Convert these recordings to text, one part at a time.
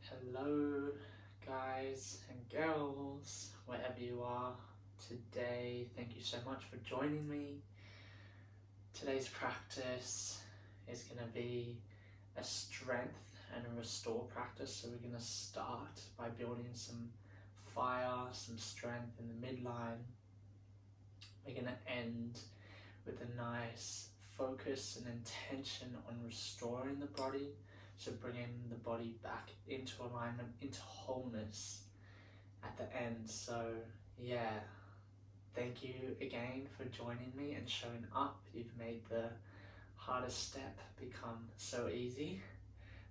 Hello guys and girls, wherever you are today. Thank you so much for joining me. Today's practice is going to be a strength and a restore practice. So we're going to start by building some fire, some strength in the midline. We're going to end with a nice focus and intention on restoring the body. So bringing the body back into alignment, into wholeness at the end. So yeah, thank you again for joining me and showing up. You've made the hardest step become so easy.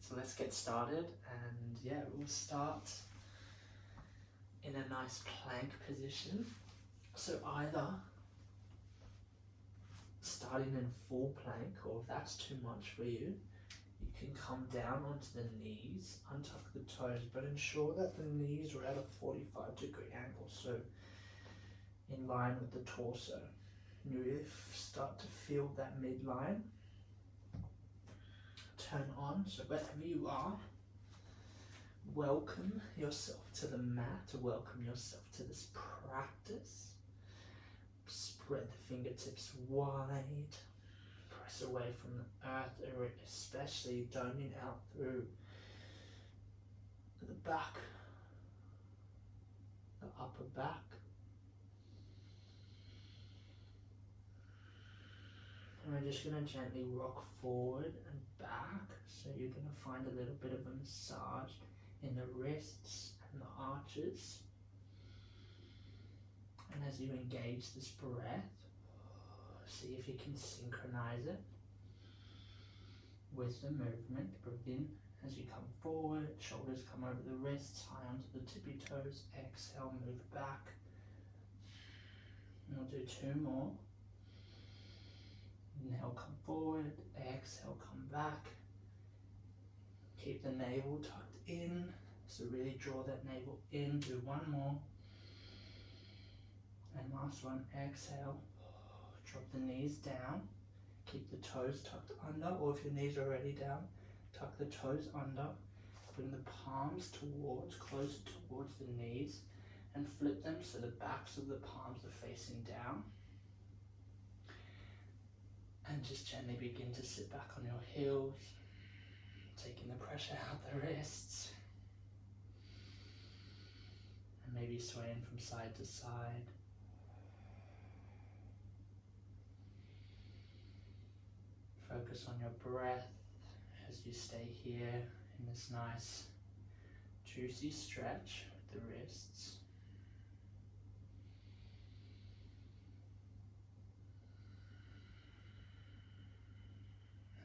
So let's get started, and yeah, we'll start in a nice plank position. So either starting in full plank, or if that's too much for you, you can come down onto the knees, untuck the toes, but ensure that the knees are at a 45-degree angle, so in line with the torso. You really start to feel that midline turn on. So wherever you are, welcome yourself to the mat, welcome yourself to this practice. Spread the fingertips wide. Press away from the earth, especially doming out through the back, the upper back. And we're just going to gently rock forward and back. So you're going to find a little bit of a massage in the wrists and the arches. And as you engage this breath, see if you can synchronize it with the movement. Breathe in as you come forward, shoulders come over the wrists, high onto the tippy toes. Exhale, move back. And we'll do two more. Inhale, come forward. Exhale, come back. Keep the navel tucked in. So really draw that navel in. Do one more. And last one, exhale. Drop the knees down. Keep the toes tucked under, or if your knees are already down, tuck the toes under. Bring the palms closer towards the knees, and flip them so the backs of the palms are facing down. And just gently begin to sit back on your heels, taking the pressure out the wrists. And maybe swaying from side to side. Focus on your breath as you stay here in this nice juicy stretch with the wrists.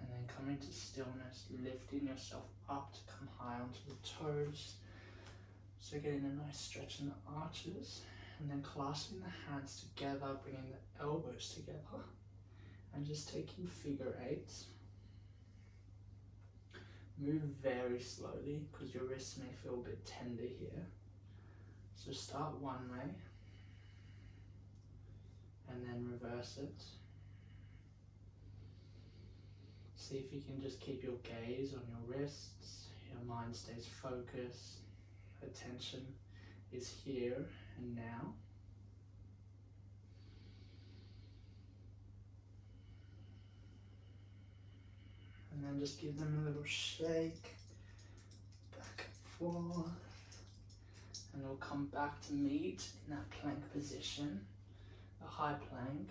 And then coming to stillness, lifting yourself up to come high onto the toes. So getting a nice stretch in the arches, and then clasping the hands together, bringing the elbows together. And just taking figure eights. Move very slowly because your wrists may feel a bit tender here. So start one way and then reverse it. See if you can just keep your gaze on your wrists, your mind stays focused, attention is here and now. And then just give them a little shake, back and forth. And we'll come back to meet in that plank position, a high plank.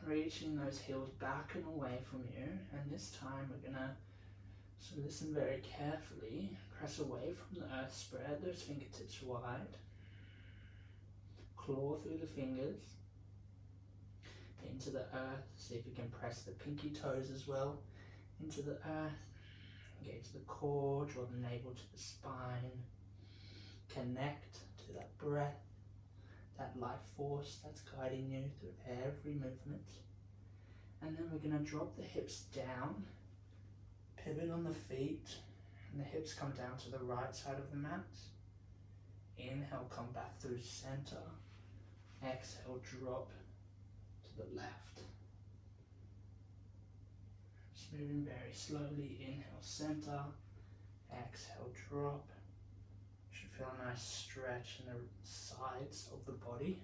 Reaching those heels back and away from you. And this time we're gonna, so listen very carefully, press away from the earth, spread those fingertips wide. Claw through the fingers into the earth. See if you can press the pinky toes as well into the earth. Engage the core, draw the navel to the spine. Connect to that breath, that life force that's guiding you through every movement. And then we're going to drop the hips down, pivot on the feet, and the hips come down to the right side of the mat. Inhale, come back through center. Exhale, drop to the left. Just moving very slowly. Inhale, center. Exhale, drop. You should feel a nice stretch in the sides of the body.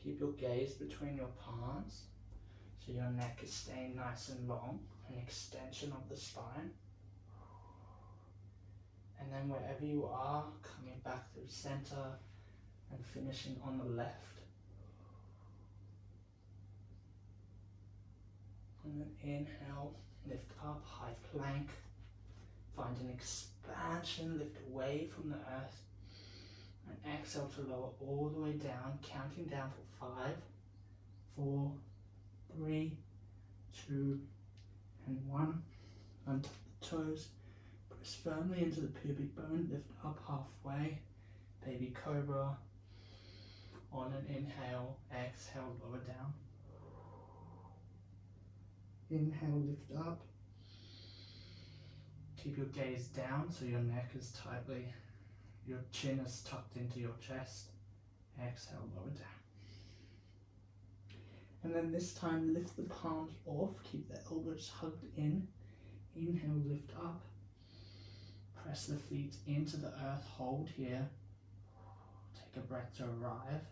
Keep your gaze between your palms so your neck is staying nice and long, an extension of the spine. And then wherever you are, coming back through center and finishing on the left. And then inhale, lift up, high plank. Find an expansion, lift away from the earth. And exhale to lower all the way down, counting down for 5, 4, 3, 2, and 1. Untap the toes. Press firmly into the pubic bone, lift up halfway, baby cobra. On an inhale, exhale, lower down. Inhale, lift up. Keep your gaze down so your neck is tightly, your chin is tucked into your chest. Exhale, lower down. And then this time, lift the palms off, keep the elbows hugged in. Inhale, lift up. Press the feet into the earth, hold here. Take a breath to arrive.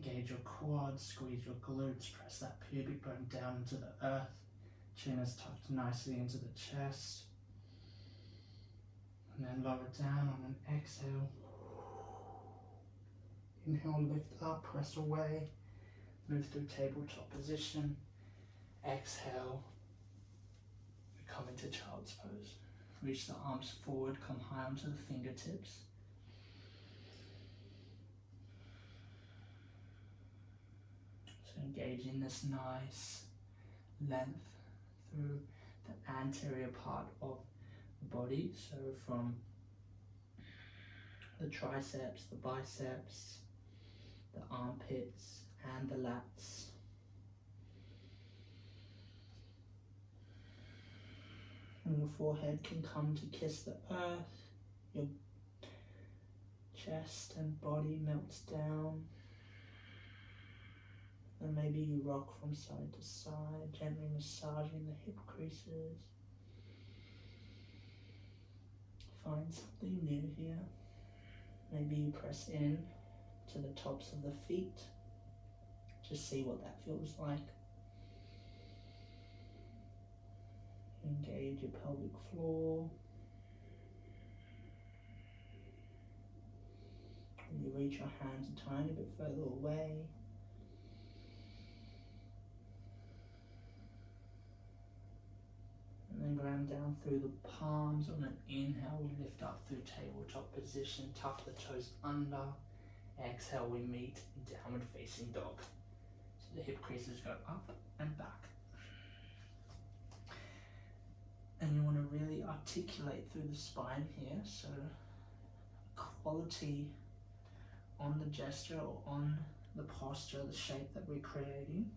Engage your quads, squeeze your glutes, press that pubic bone down into the earth. Chin is tucked nicely into the chest. And then lower down on an exhale. Inhale, lift up, press away. Move through tabletop position. Exhale. Come into child's pose. Reach the arms forward, come high onto the fingertips. So engage in this nice length through the anterior part of the body. So from the triceps, the biceps, the armpits, and the lats. And your forehead can come to kiss the earth. Your chest and body melts down. And maybe you rock from side to side, gently massaging the hip creases. Find something new here. Maybe you press in to the tops of the feet. Just see what that feels like. Engage your pelvic floor. And you reach your hands a tiny bit further away. And then ground down through the palms. On an inhale, we lift up through tabletop position, tuck the toes under. Exhale, we meet in downward facing dog. So the hip creases go up and back. And you want to really articulate through the spine here, so quality on the gesture or on the posture, the shape that we're creating.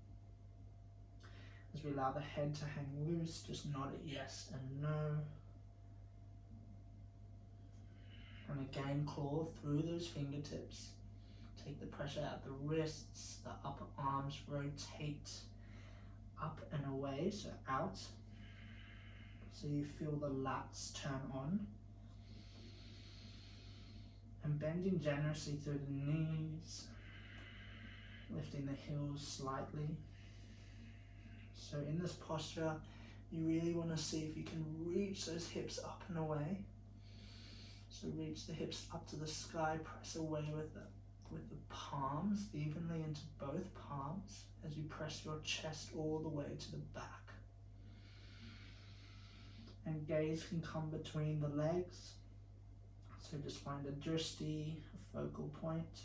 As we allow the head to hang loose, just nod at yes and no. And again, claw through those fingertips. Take the pressure out the wrists, the upper arms rotate up and away, so out. So you feel the lats turn on. And bending generously through the knees, lifting the heels slightly. So in this posture, you really want to see if you can reach those hips up and away. So reach the hips up to the sky, press away with the palms evenly into both palms as you press your chest all the way to the back. And gaze can come between the legs. So just find a drishti, a focal point.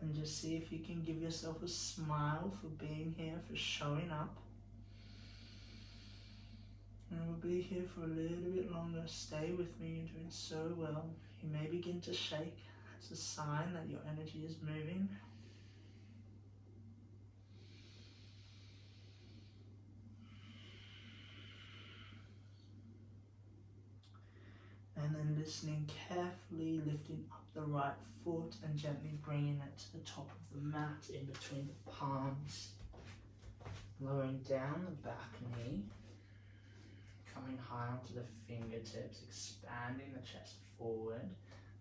And just see if you can give yourself a smile for being here, for showing up. And we'll be here for a little bit longer. Stay with me, you're doing so well. You may begin to shake. It's a sign that your energy is moving. And then listening carefully, lifting up the right foot and gently bringing it to the top of the mat in between the palms. Lowering down the back knee, coming high onto the fingertips, expanding the chest forward.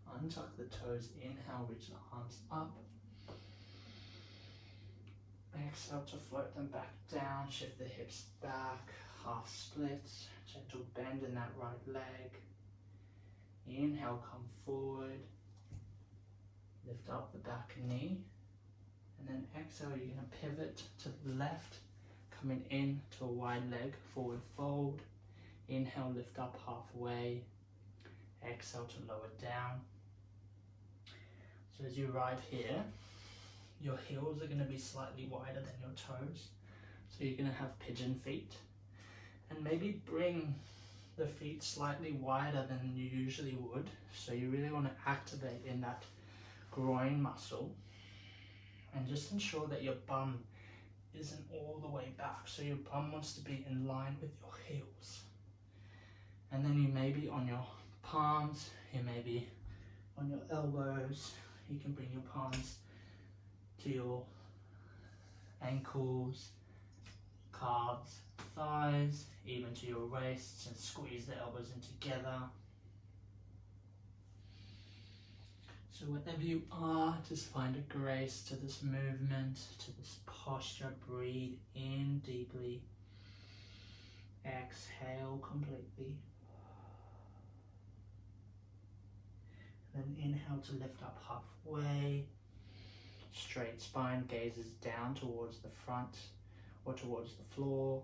Untuck the toes, inhale, reach the arms up. Exhale to float them back down, shift the hips back, half split, gentle bend in that right leg. Inhale, come forward, lift up the back knee, and then exhale, you're going to pivot to the left, coming in to a wide leg, forward fold. Inhale, lift up halfway, exhale to lower down. So as you arrive here, your heels are going to be slightly wider than your toes. So you're going to have pigeon feet. And maybe bring the feet slightly wider than you usually would. So you really want to activate in that groin muscle. And just ensure that your bum isn't all the way back. So your bum wants to be in line with your heels. And then you may be on your palms, you may be on your elbows. You can bring your palms to your ankles, calves, thighs, even to your wrists, and squeeze the elbows in together. So wherever you are, just find a grace to this movement, to this posture. Breathe in deeply. Exhale completely. And then inhale to lift up halfway. Straight spine, gazes down towards the front or towards the floor.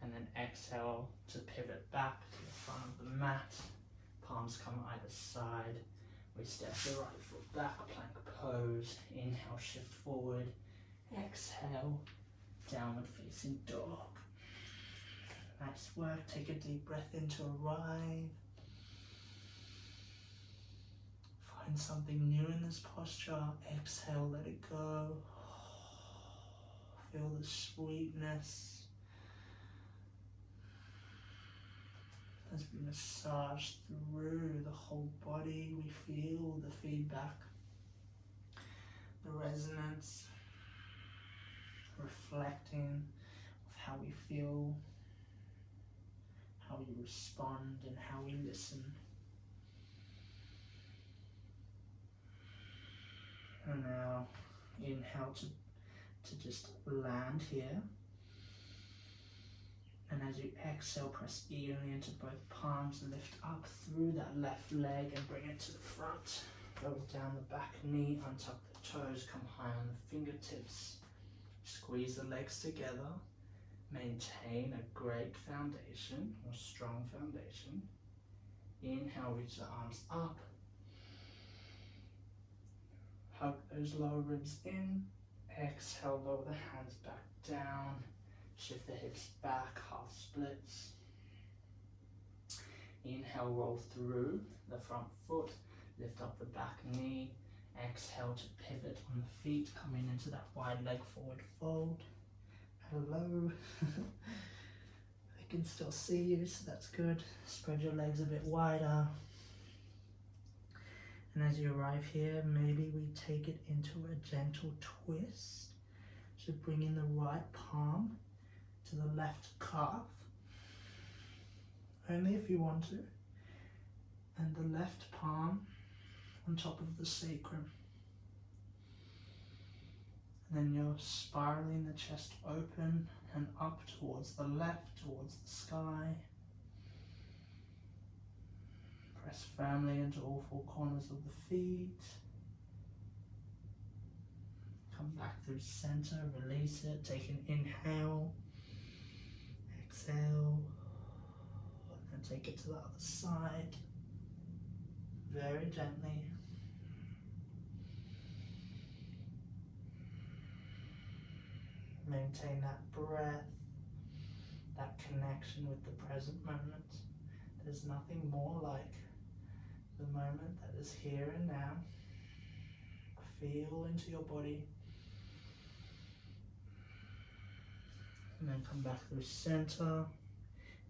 And then exhale to pivot back to the front of the mat. Palms come either side. We step the right foot back, plank pose. Inhale, shift forward. Exhale, downward facing dog. Nice work. Take a deep breath in to arrive. Find something new in this posture. Exhale, let it go. Feel the sweetness as we massage through the whole body. We feel the feedback, the resonance, reflecting of how we feel, how we respond, and how we listen. And now inhale to just land here. And as you exhale, press evenly into both palms, lift up through that left leg and bring it to the front. Go down the back knee, untuck the toes, come high on the fingertips. Squeeze the legs together. Maintain a great foundation, or strong foundation. Inhale, reach the arms up. Hug those lower ribs in. Exhale, lower the hands back down. Shift the hips back, half splits. Inhale, roll through the front foot. Lift up the back knee. Exhale to pivot on the feet, coming into that wide leg forward fold. Hello. I can still see you, so that's good. Spread your legs a bit wider. And as you arrive here, maybe we take it into a gentle twist. So bringing the right palm to the left calf, only if you want to, and the left palm on top of the sacrum. And then you're spiraling the chest open and up towards the left, towards the sky. Press firmly into all four corners of the feet. Come back through center, release it, take an inhale. Exhale, and take it to the other side, very gently. Maintain that breath, that connection with the present moment. There's nothing more like the moment that is here and now. Feel into your body. And then come back through center.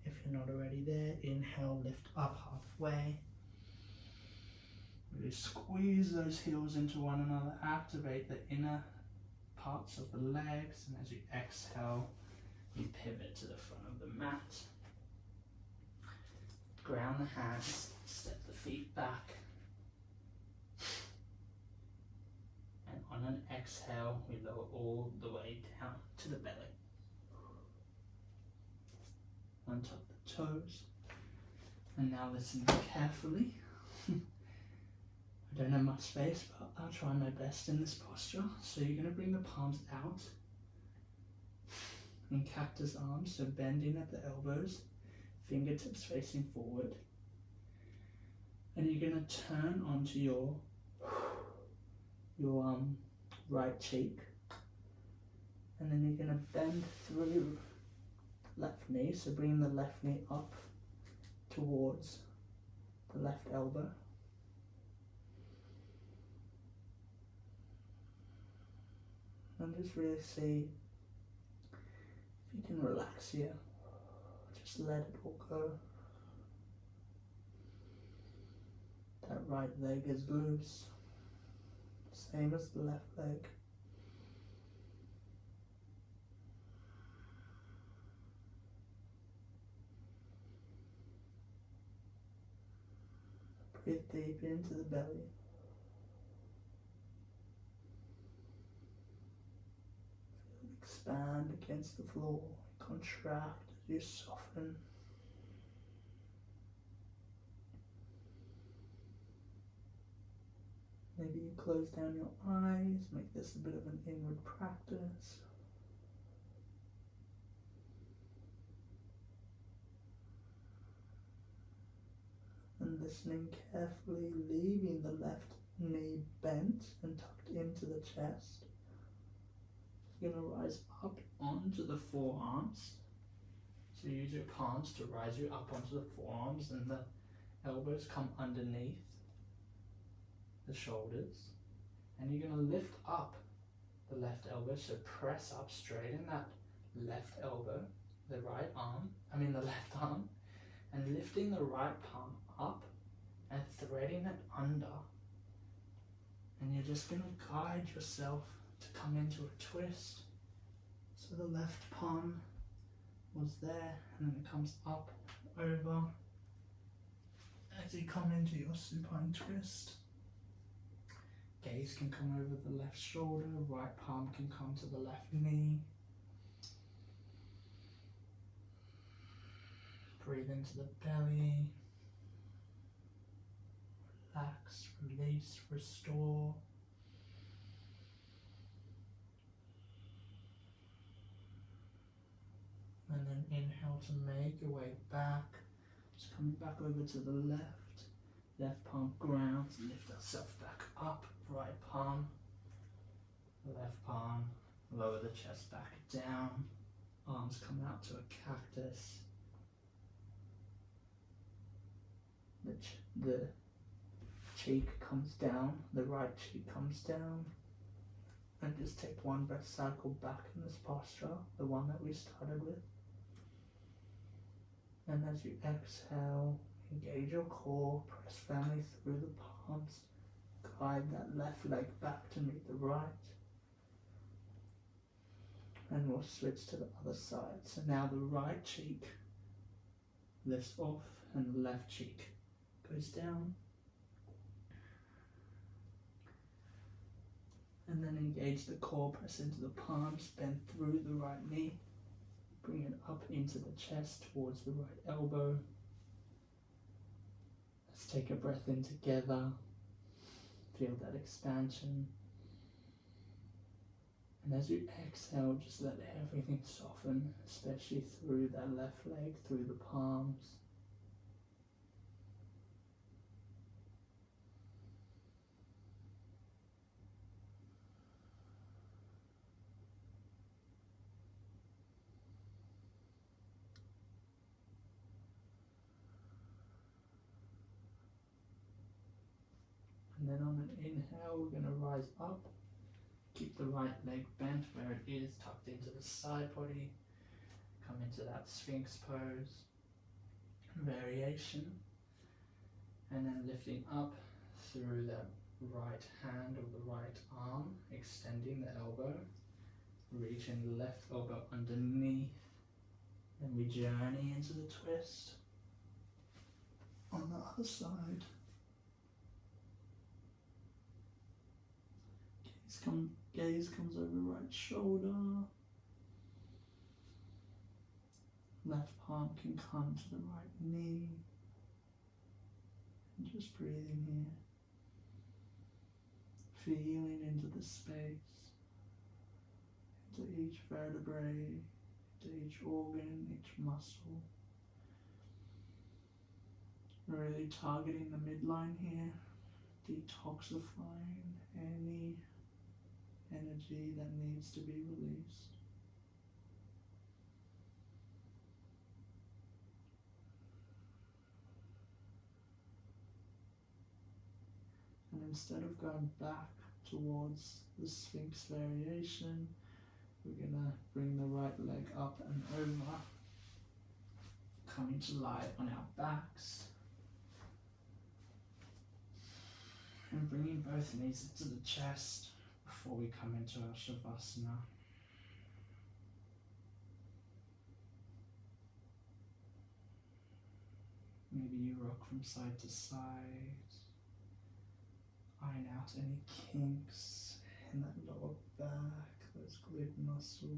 If you're not already there, inhale, lift up halfway. Really squeeze those heels into one another, activate the inner parts of the legs, and as you exhale, you pivot to the front of the mat. Ground the hands, step the feet back. And on an exhale, we lower all the way down to the belly. Untuck the toes. And now listen carefully. I don't have much space, but I'll try my best in this posture. So you're going to bring the palms out in cactus arms, so bending at the elbows, fingertips facing forward. And you're going to turn onto your right cheek. And then you're going to bend through left knee, so bring the left knee up towards the left elbow. And just really see if you can relax here. Just let it all go. That right leg is loose. Same as the left leg. Breathe deep into the belly. Expand against the floor, contract as you soften. Maybe you close down your eyes, make this a bit of an inward practice. And listening carefully, leaving the left knee bent and tucked into the chest. You're going to rise up onto the forearms. So use your palms to rise you up onto the forearms, and the elbows come underneath the shoulders. And you're going to lift up the left elbow, so press up, straighten that left elbow, the left arm, and lifting the right palm up and threading it under. And you're just going to guide yourself to come into a twist. So the left palm was there, and then it comes up, over, as you come into your supine twist. Gaze can come over the left shoulder, right palm can come to the left knee. Breathe into the belly. Relax, release, restore. And then inhale to make your way back. Just coming back over to the left. Left palm ground, lift ourselves back up. Right palm, left palm, lower the chest back down. Arms come out to a cactus. The cheek comes down, the right cheek comes down. And just take one breath cycle back in this posture, the one that we started with. And as you exhale, engage your core, press firmly through the palms, guide that left leg back to meet the right. And we'll switch to the other side. So now the right cheek lifts off and the left cheek goes down. And then engage the core, press into the palms, bend through the right knee, bring it up into the chest towards the right elbow. Let's take a breath in together, feel that expansion. And as you exhale, just let everything soften, especially through that left leg, through the palms. And then on an inhale, we're going to rise up. Keep the right leg bent where it is, tucked into the side body. Come into that Sphinx pose. Variation. And then lifting up through the right hand or the right arm, extending the elbow, reaching the left elbow underneath. Then we journey into the twist. On the other side, gaze comes over right shoulder. Left palm can come to the right knee. And just breathing here. Feeling into the space, into each vertebrae, into each organ, each muscle. Really targeting the midline here, detoxifying any energy that needs to be released. And instead of going back towards the Sphinx variation, we're going to bring the right leg up and over, coming to lie on our backs. And bringing both knees into the chest before we come into our Shavasana. Maybe you rock from side to side. Iron out any kinks in that lower back, those glute muscles.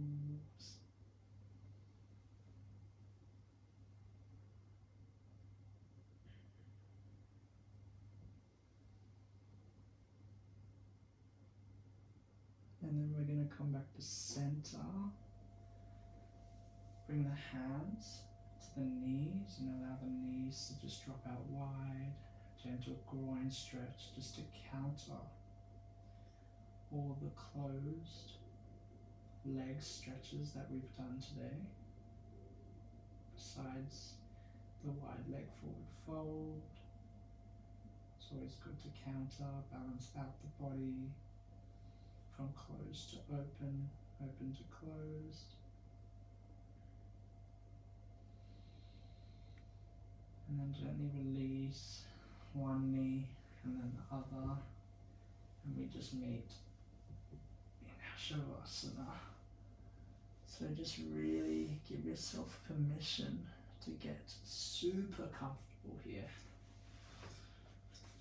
And then we're going to come back to center. Bring the hands to the knees and allow the knees to just drop out wide. Gentle groin stretch just to counter all the closed leg stretches that we've done today. Besides the wide leg forward fold, it's always good to counter, balance out the body from closed to open, open to closed. And then gently release one knee and then the other, and we just meet in our Shavasana. So just really give yourself permission to get super comfortable here.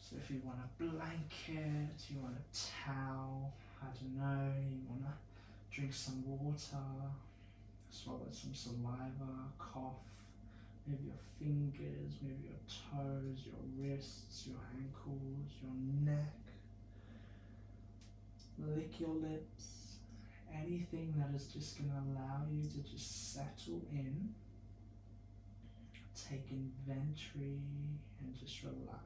So if you want a blanket, you want a towel, I don't know, you want to drink some water, swallow some saliva, cough, maybe your fingers, maybe your toes, your wrists, your ankles, your neck. Lick your lips. Anything that is just going to allow you to just settle in, take inventory, and just relax.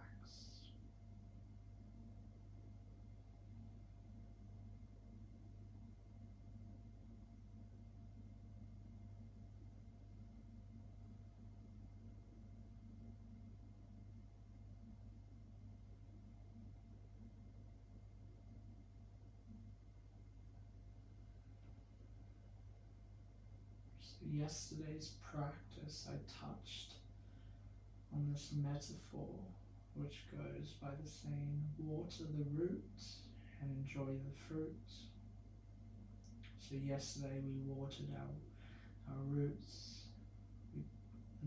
Yesterday's practice, I touched on this metaphor which goes by the saying, water the roots and enjoy the fruit. So yesterday we watered our roots, we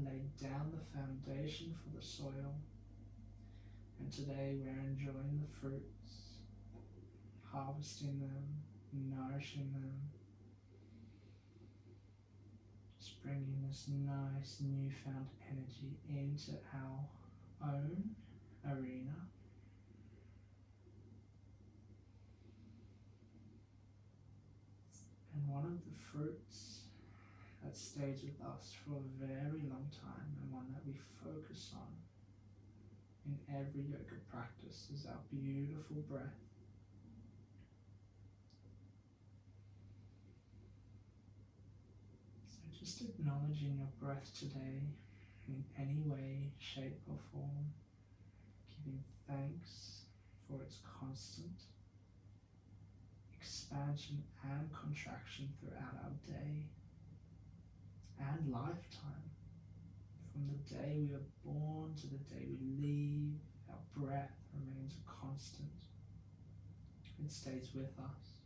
laid down the foundation for the soil, and today we're enjoying the fruits, harvesting them, nourishing them, bringing this nice newfound energy into our own arena. And one of the fruits that stays with us for a very long time, and one that we focus on in every yoga practice, is our beautiful breath. Just acknowledging your breath today in any way, shape or form, giving thanks for its constant expansion and contraction throughout our day and lifetime. From the day we are born to the day we leave, our breath remains a It stays with us.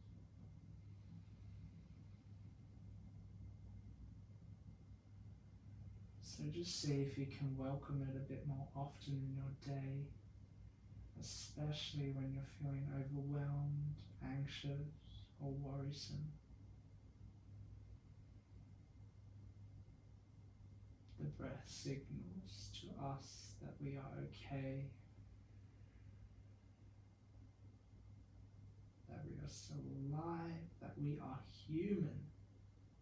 So just see if you can welcome it a bit more often in your day, especially when you're feeling overwhelmed, anxious, or worrisome. The breath signals to us that we are okay, that we are still alive, that we are human,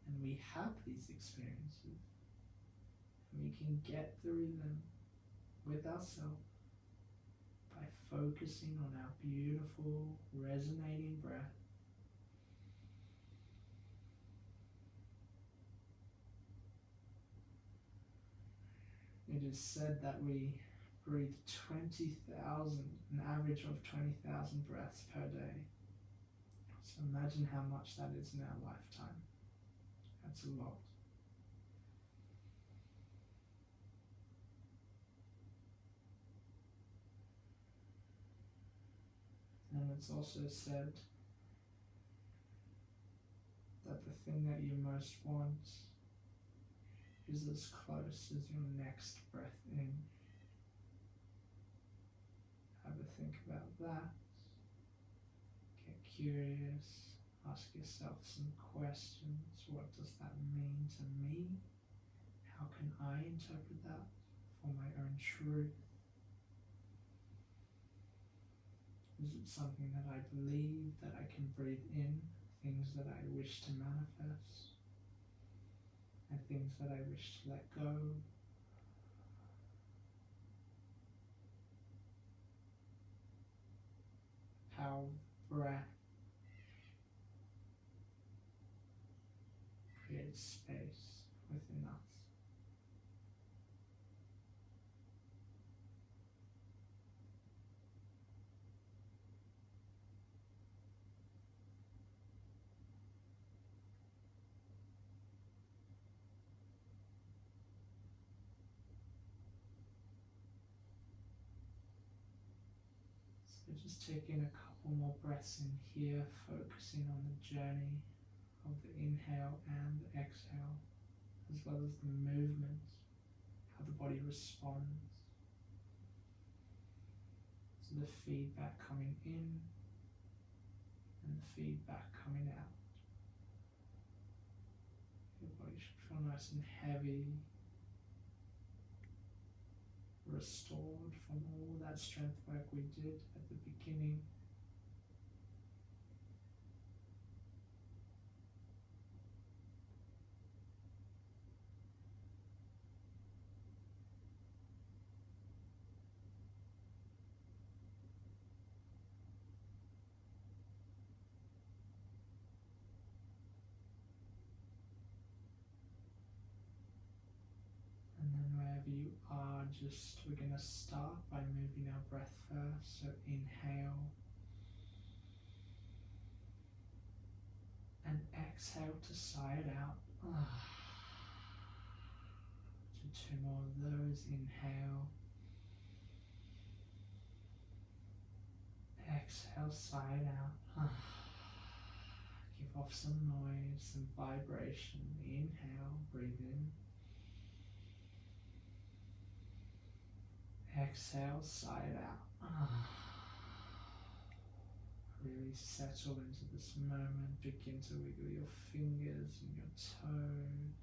and we have these experiences, and we can get through them with ourselves by focusing on our beautiful, resonating breath. It is said that we breathe 20,000, an average of 20,000 breaths per day. So imagine how much that is in our lifetime. That's a lot. And it's also said that the thing that you most want is as close as your next breath in. Have a think about that. Get curious. Ask yourself some questions. What does that mean to me? How can I interpret that for my own truth? Is it something that I believe, that I can breathe in, things that I wish to manifest, and things that I wish to let go? How breath creates space within us. So just taking a couple more breaths in here, focusing on the journey of the inhale and the exhale, as well as the movement, how the body responds. So the feedback coming in and the feedback coming out. Your body should feel nice and heavy, restored from all that strength work we did at the beginning. And then wherever you are, we're going to start by moving our breath first. So inhale and exhale to sigh it out. So 2 more of those. Inhale, exhale, sigh it out. Give off some noise, some vibration. Inhale, breathe in. Exhale, sigh it out. Really settle into this moment. Begin to wiggle your fingers and your toes.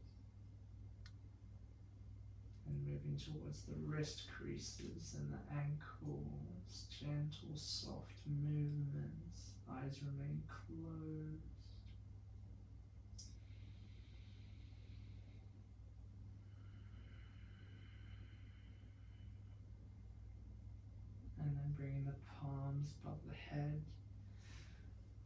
And moving towards the wrist creases and the ankles. Gentle, soft movements. Eyes remain closed. And then bringing the palms above the head,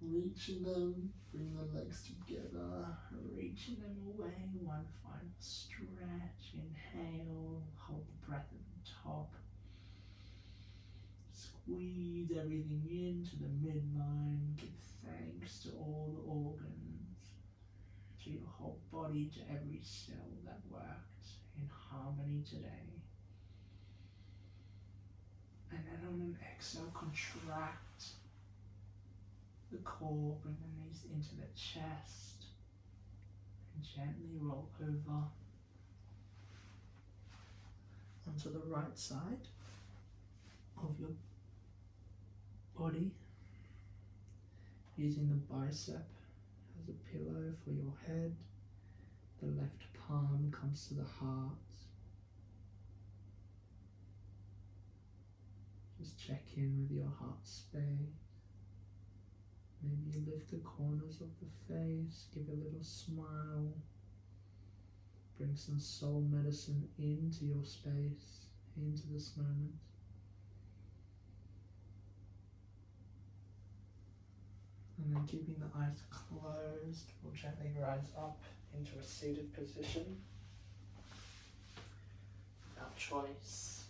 reaching them, bring the legs together, reaching them away. One final stretch. Inhale, hold the breath at the top. Squeeze everything into the midline. Give thanks to all the organs, to your whole body, to every cell that worked in harmony today. And then on an exhale, contract the core, bring the knees into the chest, and gently roll over onto the right side of your body, using the bicep as a pillow for your head. The left palm comes to the heart. Just check in with your heart space. Maybe you lift the corners of the face, give a little smile. Bring some soul medicine into your space, into this moment. And then keeping the eyes closed, we'll gently rise up into a seated position without choice.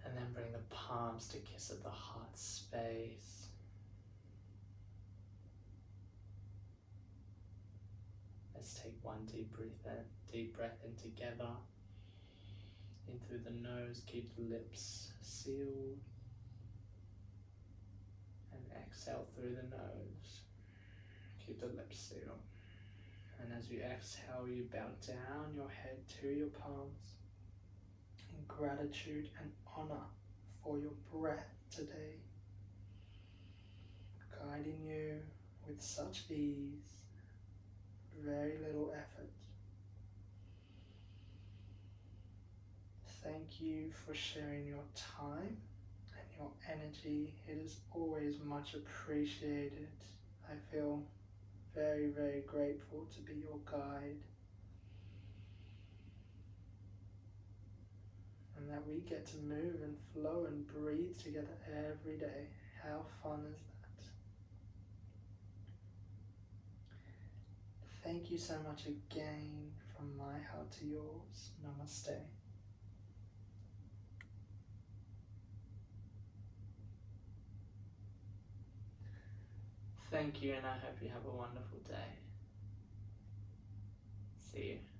And then bring the palms to kiss at the heart space. Let's take one deep breath in together. In through the nose, keep the lips sealed. And exhale through the nose. Keep the lips sealed. And as you exhale, you bow down your head to your palms in gratitude and honor for your breath today, guiding you with such ease, very little effort. Thank you for sharing your time and your energy. It is always much appreciated. I feel very, very grateful to be your guide, and that we get to move and flow and breathe together every day. How fun is that? Thank you so much again, from my heart to yours. Namaste. Thank you, and I hope you have a wonderful day. See you.